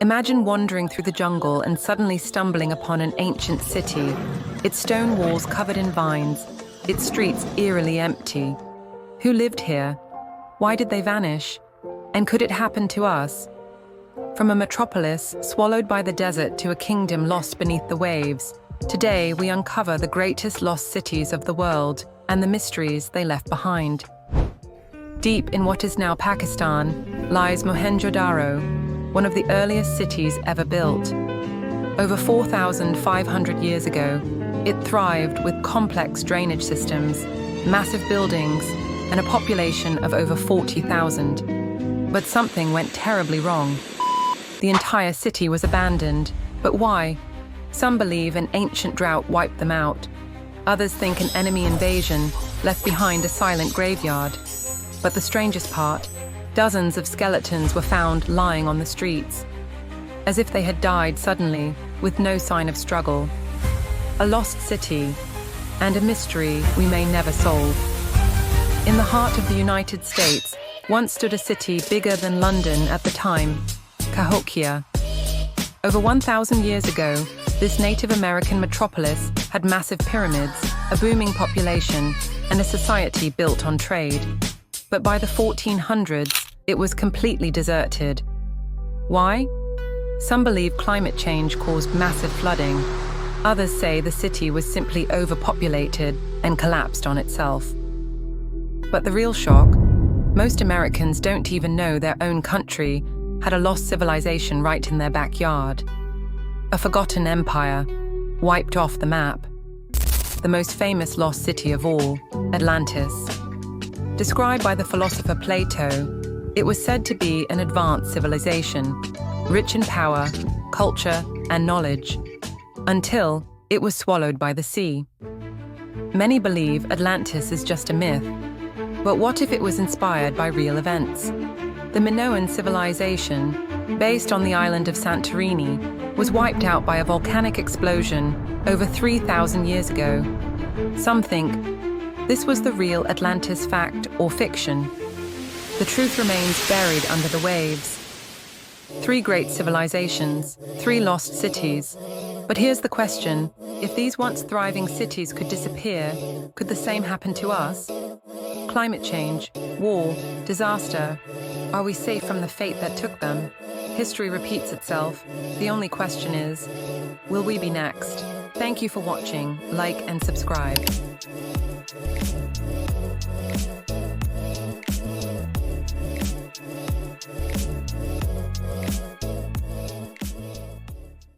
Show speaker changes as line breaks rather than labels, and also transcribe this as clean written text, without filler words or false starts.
Imagine wandering through the jungle and suddenly stumbling upon an ancient city, its stone walls covered in vines, its streets eerily empty. Who lived here? Why did they vanish? And could it happen to us? From a metropolis swallowed by the desert to a kingdom lost beneath the waves, today we uncover the greatest lost cities of the world and the mysteries they left behind. Deep in what is now Pakistan lies Mohenjo-Daro, one of the earliest cities ever built. Over 4,500 years ago, it thrived with complex drainage systems, massive buildings, and a population of over 40,000. But something went terribly wrong. The entire city was abandoned. But why? Some believe an ancient drought wiped them out. Others think an enemy invasion left behind a silent graveyard. But the strangest part, dozens of skeletons were found lying on the streets, as if they had died suddenly, with no sign of struggle. A lost city, and a mystery we may never solve. In the heart of the United States, once stood a city bigger than London at the time, Cahokia. Over 1,000 years ago, this Native American metropolis had massive pyramids, a booming population, and a society built on trade. But by the 1400s, it was completely deserted. Why? Some believe climate change caused massive flooding. Others say the city was simply overpopulated and collapsed on itself. But the real shock? Most Americans don't even know their own country had a lost civilization right in their backyard. A forgotten empire, wiped off the map. The most famous lost city of all, Atlantis. Described by the philosopher Plato, it was said to be an advanced civilization, rich in power, culture, and knowledge, until it was swallowed by the sea. Many believe Atlantis is just a myth, but what if it was inspired by real events? The Minoan civilization, based on the island of Santorini, was wiped out by a volcanic explosion over 3,000 years ago. Some think this was the real Atlantis, fact or fiction. The truth remains buried under the waves. 3 great civilizations, 3 lost cities. But here's the question: if these once thriving cities could disappear, could the same happen to us? Climate change, war, disaster. Are we safe from the fate that took them? History repeats itself. The only question is, will we be next? Thank you for watching. Like and subscribe.